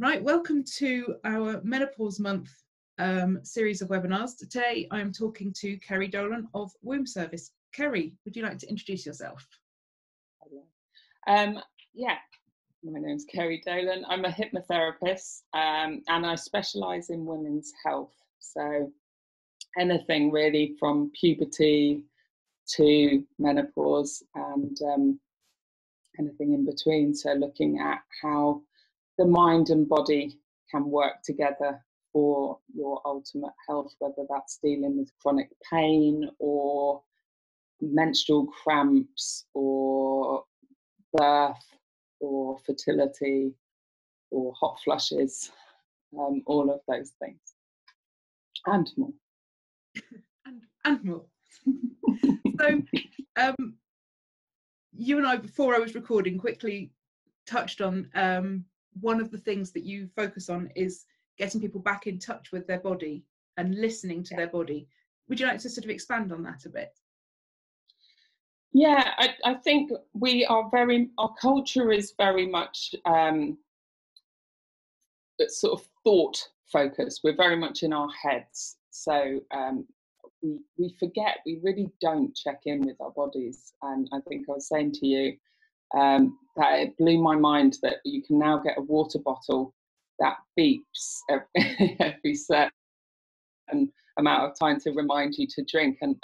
Right, welcome to our Menopause Month series of webinars. Today I'm talking to Kerry Dolan of Womb Service. Kerry, would you like to introduce yourself? Yeah, my name's Kerry Dolan. I'm a hypnotherapist and I specialise in women's health. So anything really from puberty to menopause and anything in between. So looking at how the mind and body can work together for your ultimate health, whether that's dealing with chronic pain or menstrual cramps or birth or fertility or hot flushes, all of those things and more. and more. So you and I, before I was recording, quickly touched on one of the things that you focus on is getting people back in touch with their body and listening to their body. Would you like to sort of expand on that a bit? Yeah, I think our culture is very much sort of thought focused. We're very much in our heads. So we forget, we really don't check in with our bodies. And I think I was saying to you that it blew my mind that you can now get a water bottle that beeps every certain amount of time to remind you to drink. And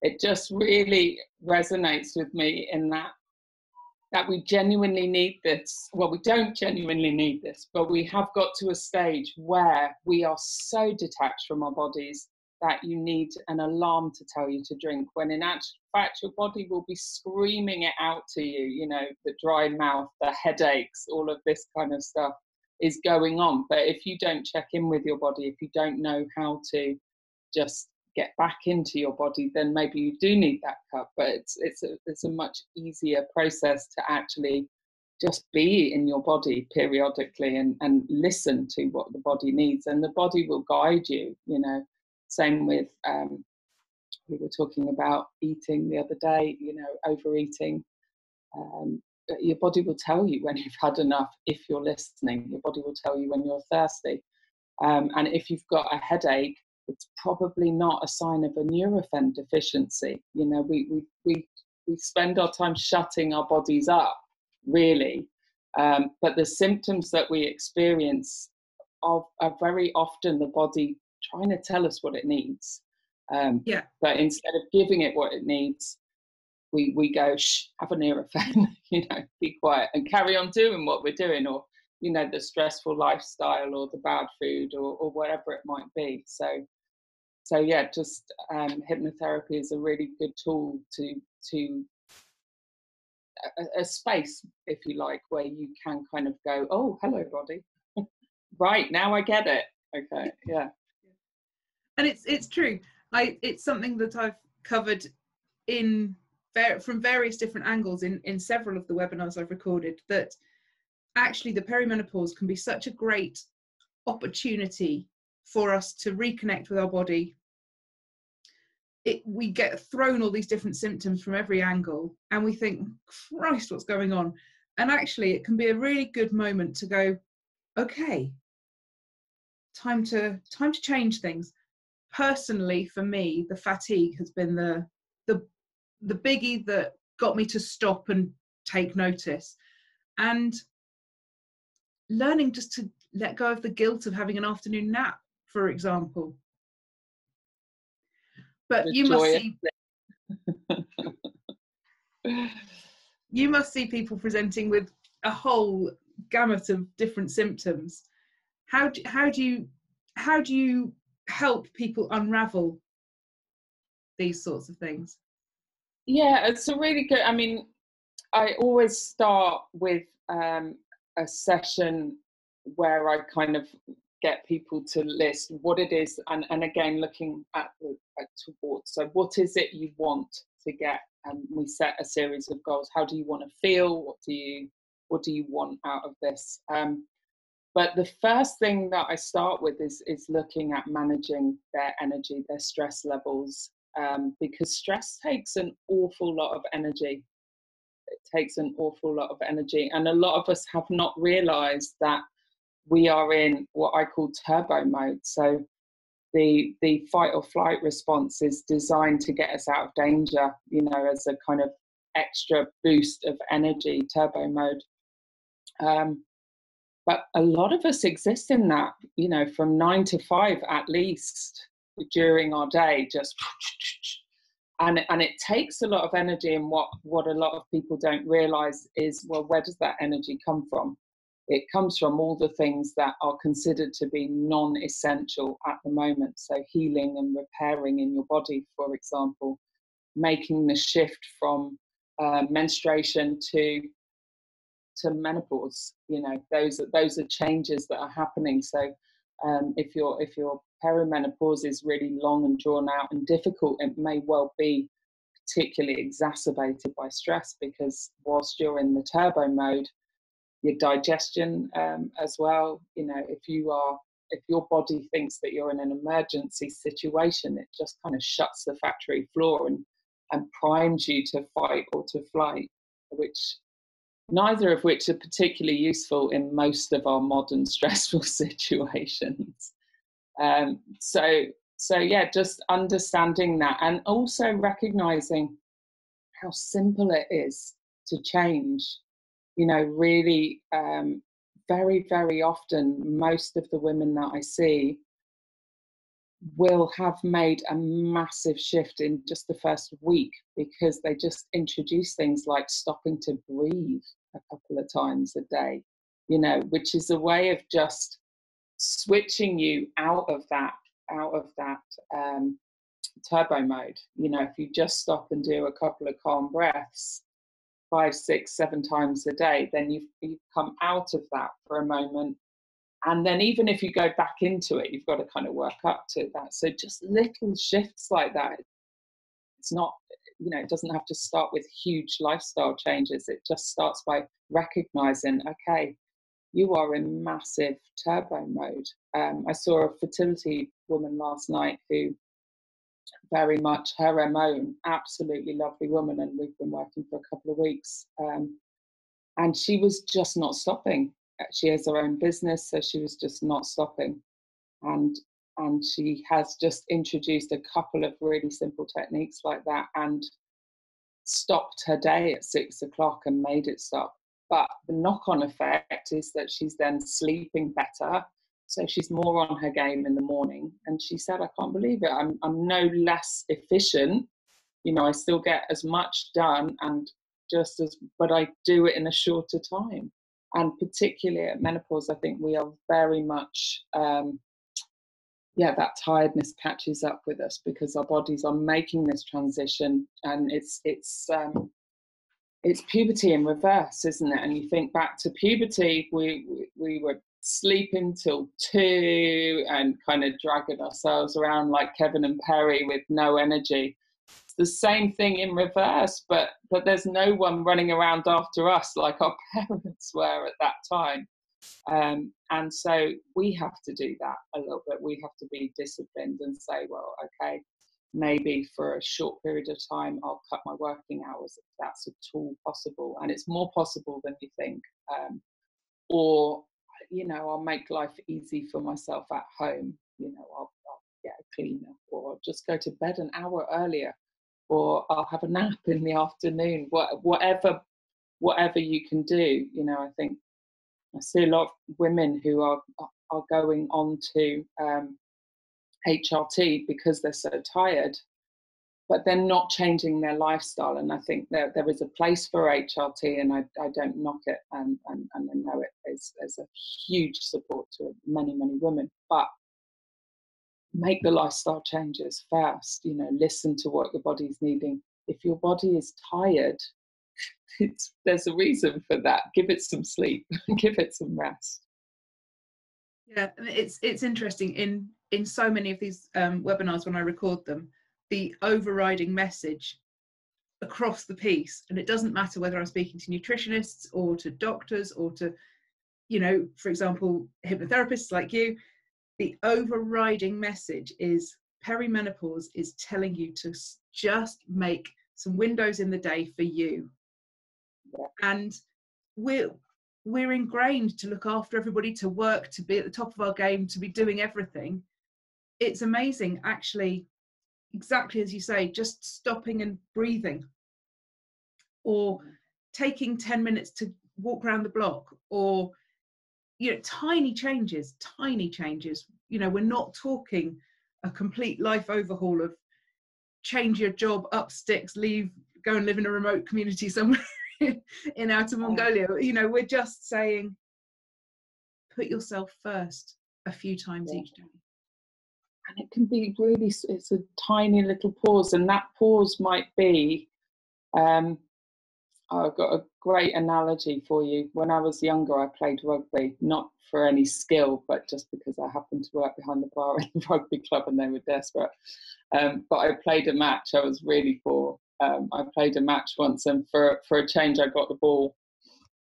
it just really resonates with me in that we genuinely need this. Well, we don't genuinely need this, but we have got to a stage where we are so detached from our bodies that you need an alarm to tell you to drink, when in actual fact your body will be screaming it out to you. You know, the dry mouth, the headaches, all of this kind of stuff is going on. But if you don't check in with your body, if you don't know how to just get back into your body, then maybe you do need that cup. But it's a much easier process to actually just be in your body periodically and listen to what the body needs, and the body will guide you. You know, same with we were talking about eating the other day, you know, overeating. Your body will tell you when you've had enough if you're listening. Your body will tell you when you're thirsty, and if you've got a headache, it's probably not a sign of a Nurofen deficiency. You know, we spend our time shutting our bodies up, really, but the symptoms that we experience are very often the body trying to tell us what it needs. But instead of giving it what it needs, we go, shh, have a Nurofen, you know, be quiet and carry on doing what we're doing, or, you know, the stressful lifestyle or the bad food or whatever it might be. So yeah, just hypnotherapy is a really good tool to a space, if you like, where you can kind of go, oh, hello, body. Right, now I get it. Okay, yeah. And it's true. It's something that I've covered from various different angles in several of the webinars I've recorded, that actually the perimenopause can be such a great opportunity for us to reconnect with our body. We get thrown all these different symptoms from every angle and we think, Christ, what's going on? And actually it can be a really good moment to go, okay, time to change things. Personally, for me, the fatigue has been the biggie that got me to stop and take notice, and learning just to let go of the guilt of having an afternoon nap, for example. But you must see people presenting with a whole gamut of different symptoms. How do you help people unravel these sorts of things? Yeah, it's a really good, I mean, I always start with a session where I kind of get people to list what it is, and again looking at towards, so what is it you want to get, and we set a series of goals. How do you want to feel? What do you want out of this? But the first thing that I start with is looking at managing their energy, their stress levels, because stress takes an awful lot of energy. It takes an awful lot of energy, and a lot of us have not realized that we are in what I call turbo mode. So the fight or flight response is designed to get us out of danger, you know, as a kind of extra boost of energy, turbo mode. But a lot of us exist in that, you know, from 9 to 5 at least during our day, just and it takes a lot of energy. And what a lot of people don't realize is, well, where does that energy come from? It comes from all the things that are considered to be non-essential at the moment. So healing and repairing in your body, for example, making the shift from menstruation to menopause. You know, those are changes that are happening. So if your perimenopause is really long and drawn out and difficult, it may well be particularly exacerbated by stress, because whilst you're in the turbo mode, your digestion as well, you know, if your body thinks that you're in an emergency situation, it just kind of shuts the factory floor and primes you to fight or to flight, which neither of which are particularly useful in most of our modern stressful situations. So yeah, just understanding that, and also recognizing how simple it is to change. You know, really, very, very often, most of the women that I see will have made a massive shift in just the first week, because they just introduce things like stopping to breathe a couple of times a day, you know, which is a way of just switching you out of that turbo mode. You know, if you just stop and do a couple of calm breaths 5, 6, 7 times a day, then you've come out of that for a moment. And then even if you go back into it, you've got to kind of work up to that. So just little shifts like that. It's not, you know, it doesn't have to start with huge lifestyle changes. It just starts by recognizing, okay, you are in massive turbo mode. I saw a fertility woman last night who very much her MO, absolutely lovely woman, and we've been working for a couple of weeks. And she was just not stopping. She has her own business, so she was just not stopping. And she has just introduced a couple of really simple techniques like that, and stopped her day at 6 o'clock and made it stop. But the knock-on effect is that she's then sleeping better. So she's more on her game in the morning. And she said, I can't believe it. I'm no less efficient. You know, I still get as much done, and but I do it in a shorter time. And particularly at menopause, I think we are very much, that tiredness catches up with us, because our bodies are making this transition, and it's puberty in reverse, isn't it? And you think back to puberty, we were sleeping till 2 and kind of dragging ourselves around like Kevin and Perry with no energy. It's the same thing in reverse, but there's no one running around after us like our parents were at that time. And so we have to do that a little bit. We have to be disciplined and say, well, okay, maybe for a short period of time, I'll cut my working hours if that's at all possible. And it's more possible than you think. Or, you know, I'll make life easy for myself at home. You know, I'll get a cleaner, or I'll just go to bed an hour earlier, or I'll have a nap in the afternoon. Whatever you can do. You know, I think I see a lot of women who are going on to HRT because they're so tired, but they're not changing their lifestyle. And I think there is a place for HRT, and I don't knock it, and I know it is a huge support to many, many women. But make the lifestyle changes first. You know, listen to what your body's needing. If your body is tired, there's a reason for that. Give it some sleep, give it some rest. Yeah, and it's interesting in so many of these webinars, when I record them, the overriding message across the piece, and it doesn't matter whether I'm speaking to nutritionists or to doctors or to, you know, for example, hypnotherapists like you, the overriding message is perimenopause is telling you to just make some windows in the day for you. And we're we're ingrained to look after everybody, to work, to be at the top of our game, to be doing everything. It's amazing, actually, exactly as you say, just stopping and breathing, or taking 10 minutes to walk around the block, or, you know, tiny changes. You know, we're not talking a complete life overhaul of change your job, up sticks, leave, go and live in a remote community somewhere in outer Mongolia. You know, we're just saying, put yourself first a few times each day. And it can be really, it's a tiny little pause, and that pause might be, I've got a great analogy for you. When I was younger, I played rugby, not for any skill, but just because I happened to work behind the bar in the rugby club and they were desperate. But I played a match. I was really poor. I played a match once, and for a change, I got the ball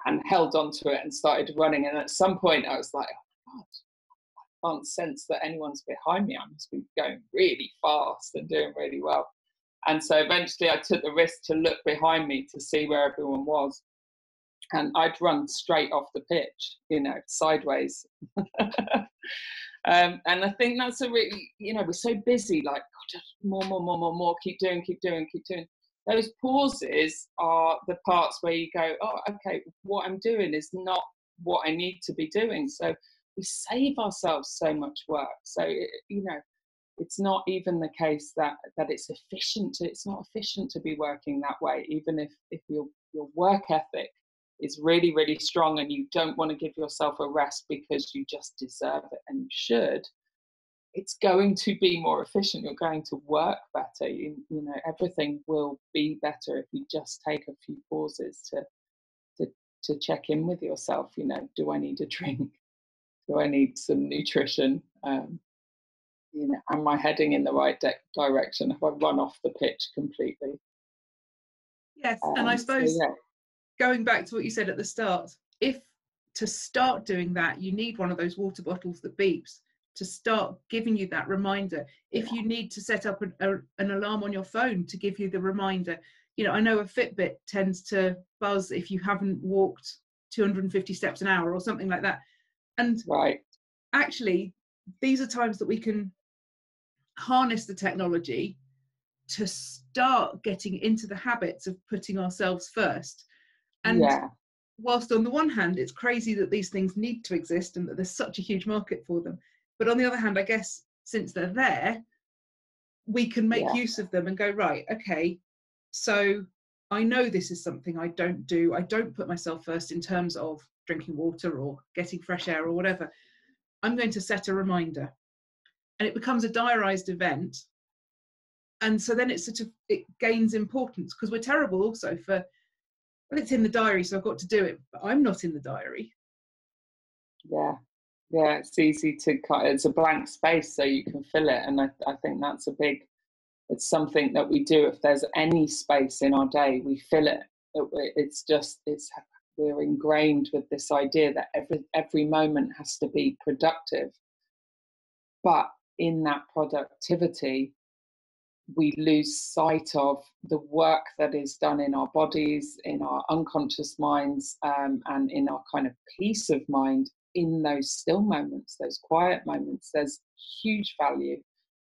and held onto it and started running. And at some point, I was like, oh my God, I can't sense that anyone's behind me. I must be going really fast and doing really well. And so eventually I took the risk to look behind me to see where everyone was. And I'd run straight off the pitch, you know, sideways. And I think that's a really, you know, we're so busy, like, God, just more, keep doing. Those pauses are the parts where you go, oh, okay, what I'm doing is not what I need to be doing. So we save ourselves so much work. So, you know, it's not even the case that it's efficient. It's not efficient to be working that way, even if your work ethic is really, really strong and you don't want to give yourself a rest because you just deserve it and you should. It's going to be more efficient. You're going to work better. You know, everything will be better if you just take a few pauses to check in with yourself. You know, do I need a drink? Do I need some nutrition? You know, am I heading in the right direction? Have I run off the pitch completely? Yes, and I suppose, so, yeah. Going back to what you said at the start, if to start doing that, you need one of those water bottles that beeps to start giving you that reminder. If you need to set up an alarm on your phone to give you the reminder, you know, I know a Fitbit tends to buzz if you haven't walked 250 steps an hour or something like that. And actually, these are times that we can harness the technology to start getting into the habits of putting ourselves first. And whilst on the one hand, it's crazy that these things need to exist and that there's such a huge market for them. But on the other hand, I guess since they're there, we can make use of them and go, right, okay, so I know this is something I don't do. I don't put myself first in terms of drinking water or getting fresh air or whatever. I'm going to set a reminder. And it becomes a diarised event. And so then it gains importance, because we're terrible also for, well, it's in the diary, so I've got to do it, but I'm not in the diary. Yeah, it's easy to cut. It's a blank space, so you can fill it. And I think that's it's something that we do. If there's any space in our day, we fill it. We're ingrained with this idea that every moment has to be productive. But in that productivity, we lose sight of the work that is done in our bodies, in our unconscious minds, and in our kind of peace of mind in those still moments, those quiet moments. There's huge value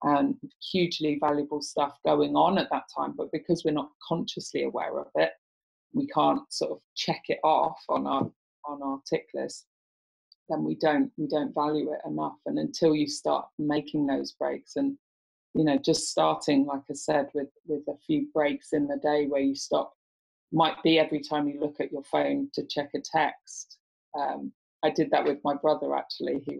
and hugely valuable stuff going on at that time. But because we're not consciously aware of it, we can't sort of check it off on our tick list, then we don't value it enough. And until you start making those breaks, and you know, just starting, like I said, with a few breaks in the day where you stop, might be every time you look at your phone to check a text. I did that with my brother, actually. He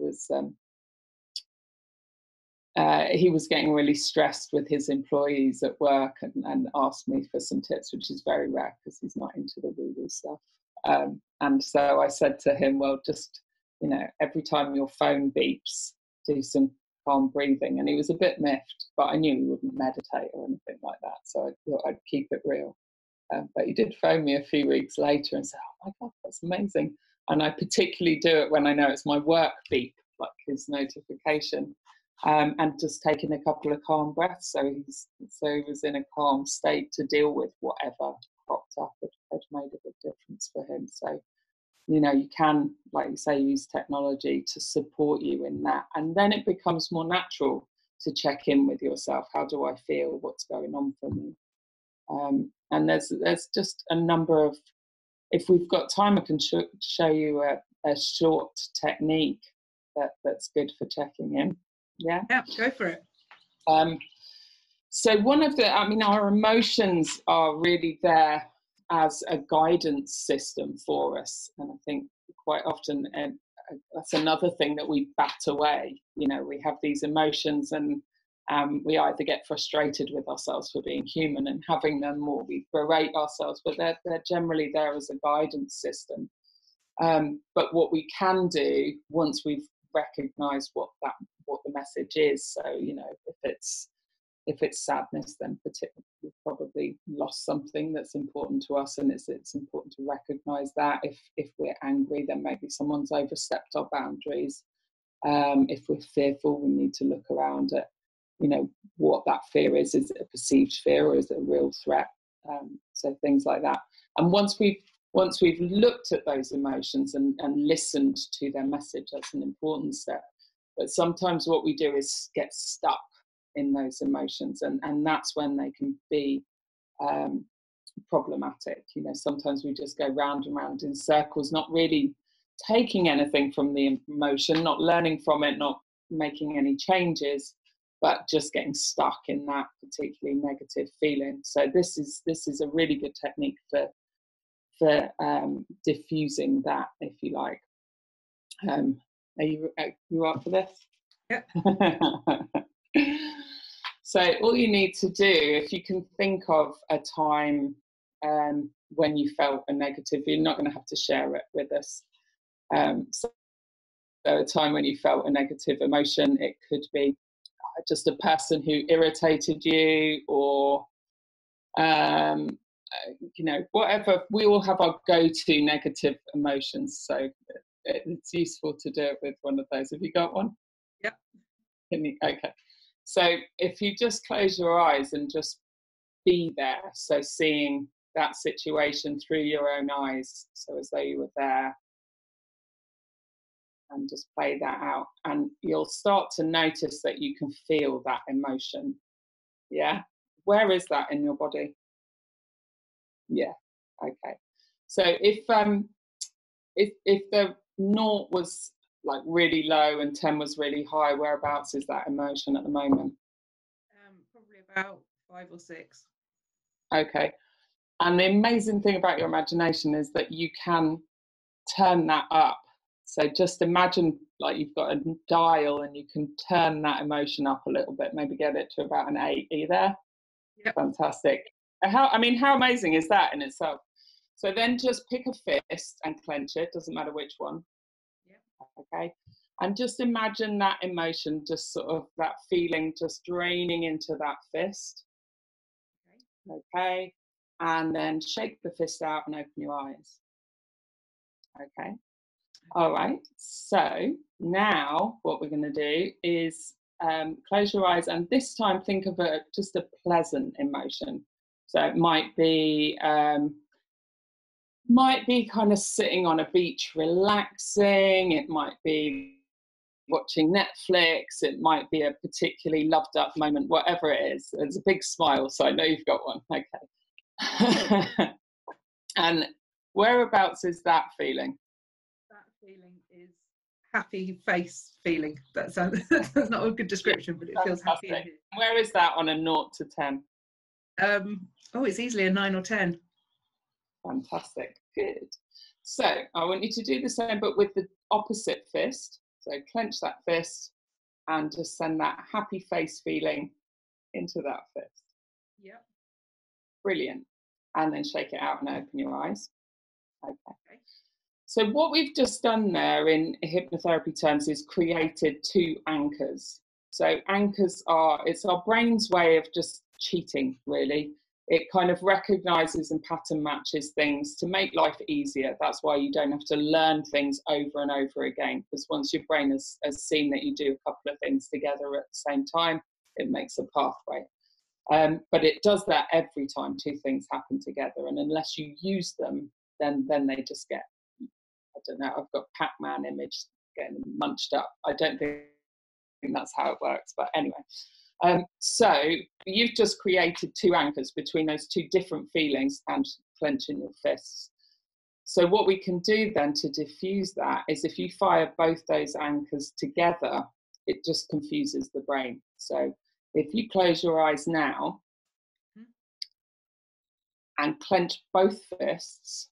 was getting really stressed with his employees at work and asked me for some tips, which is very rare because he's not into the woo-woo stuff. And so I said to him, well, just, you know, every time your phone beeps, do some calm breathing. And he was a bit miffed, but I knew he wouldn't meditate or anything like that. So I thought I'd keep it real. But he did phone me a few weeks later and say, oh my God, that's amazing. And I particularly do it when I know it's my work beep, like his notification, and just taking a couple of calm breaths. So he was in a calm state to deal with whatever cropped up had made a big difference for him. So you can, like you say, use technology to support you in that. And then it becomes more natural to check in with yourself. How do I feel? What's going on for me? And there's just a number of, if we've got time, I can show you a short technique that's good for checking in. Yeah, go for it. So one of the, our emotions are really there as a guidance system for us. And I think quite often, that's another thing that we bat away. We have these emotions, and we either get frustrated with ourselves for being human and having them, or we berate ourselves, but they're generally there as a guidance system. But what we can do once we've recognized what the message is, so if it's sadness, then particularly we've probably lost something that's important to us, and it's important to recognize that. If we're angry, then maybe someone's overstepped our boundaries. If we're fearful, we need to look around at what that fear is. Is it a perceived fear, or is it a real threat? So things like that. And once we've looked at those emotions and listened to their message, that's an important step. But sometimes what we do is get stuck in those emotions, and that's when they can be problematic. Sometimes we just go round and round in circles, not really taking anything from the emotion, not learning from it, not making any changes, but just getting stuck in that particularly negative feeling. So this is a really good technique for diffusing that, if you like. Are you up for this? Yeah. So all you need to do, if you can think of a time when you felt a negative, you're not going to have to share it with us. So a time when you felt a negative emotion, it could be just a person who irritated you, or whatever. We all have our go-to negative emotions, so it's useful to do it with one of those. Have you got one? Yep. Okay. So if you just close your eyes and just be there, so seeing that situation through your own eyes, so as though you were there, and just play that out, and you'll start to notice that you can feel that emotion. Yeah. Where is that in your body? Yeah. Okay. So if the 0 was like really low and 10 was really high, whereabouts is that emotion at the moment? Probably about 5 or 6. Okay. And the amazing thing about your imagination is that you can turn that up. So just imagine like you've got a dial, and you can turn that emotion up a little bit, maybe get it to about an 8. Are you there? Yep. Fantastic. How amazing is that in itself? So then just pick a fist and clench it, doesn't matter which one. Yep. Okay. And just imagine that emotion, just sort of that feeling just draining into that fist. Okay. And then shake the fist out and open your eyes. Okay. All right. So now what we're going to do is close your eyes, and this time think of just a pleasant emotion. So it might be kind of sitting on a beach relaxing. It might be watching Netflix. It might be a particularly loved up moment, whatever it is. There's a big smile, so I know you've got one. Okay. And whereabouts is that feeling? That feeling is happy face feeling. That's not a good description, but it feels happy in here. Where is that on a 0 to 10? It's easily a 9 or 10. Fantastic. Good. So I want you to do the same, but with the opposite fist. So clench that fist and just send that happy face feeling into that fist. Yep. Brilliant. And then shake it out and open your eyes. Okay. So what we've just done there in hypnotherapy terms is created 2 anchors. So anchors it's our brain's way of just cheating, really. It kind of recognizes and pattern matches things to make life easier. That's why you don't have to learn things over and over again, because once your brain has seen that you do a couple of things together at the same time, it makes a pathway. But it does that every time 2 things happen together, and unless you use them, then they just get don't know, I've got Pac-Man image getting munched up. I don't think that's how it works, but anyway. So you've just created 2 anchors between those 2 different feelings and clenching your fists. So what we can do then to diffuse that is if you fire both those anchors together, it just confuses the brain. So if you close your eyes now and clench both fists,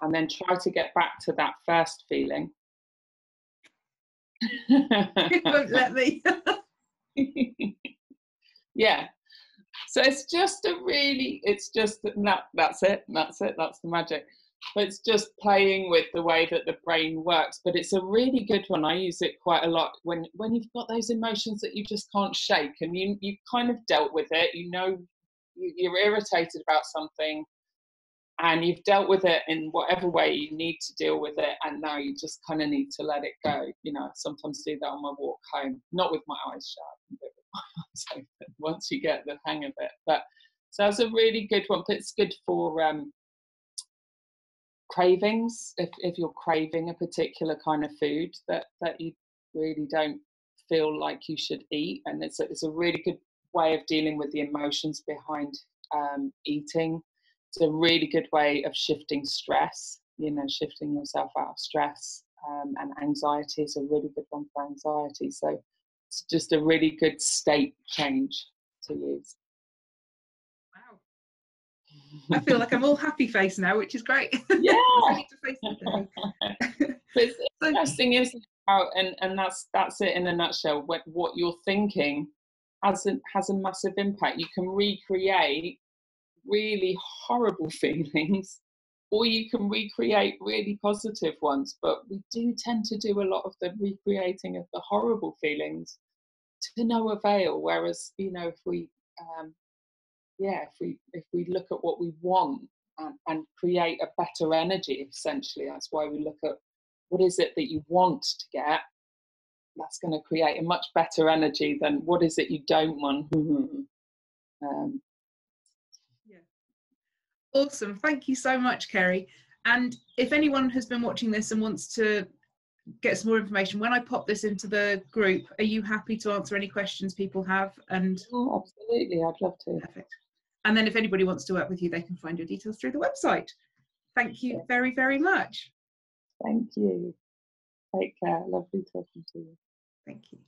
and then try to get back to that first feeling. It won't let me. Yeah. So it's just that's it, that's the magic. But it's just playing with the way that the brain works. But it's a really good one. I use it quite a lot when you've got those emotions that you just can't shake, and you kind of dealt with it, you know, you're irritated about something, and you've dealt with it in whatever way you need to deal with it, and now you just kind of need to let it go. You know, I sometimes do that on my walk home, not with my eyes shut, but with my eyes open, once you get the hang of it. But so it's a really good one. But it's good for cravings. If you're craving a particular kind of food that you really don't feel like you should eat, and it's a really good way of dealing with the emotions behind eating. It's a really good way of shifting stress, you know, shifting yourself out of stress, and anxiety is a really good one for anxiety. So it's just a really good state change to use. Wow. I feel like I'm all happy face now, which is great. Yeah. Ready to face the day. But it's interesting, isn't it? And that's it in a nutshell. What you're thinking has a massive impact. You can recreate really horrible feelings, or you can recreate really positive ones, but we do tend to do a lot of the recreating of the horrible feelings to no avail. Whereas, you know, if we look at what we want and create a better energy, essentially, that's why we look at what is it that you want to get. That's going to create a much better energy than what is it you don't want. Awesome. Thank you so much, Kerry. And if anyone has been watching this and wants to get some more information, when I pop this into the group, are you happy to answer any questions people have? And absolutely, I'd love to. Perfect. And then if anybody wants to work with you, they can find your details through the website. Thank you very, very much. Thank you. Take care. Lovely talking to you. Thank you.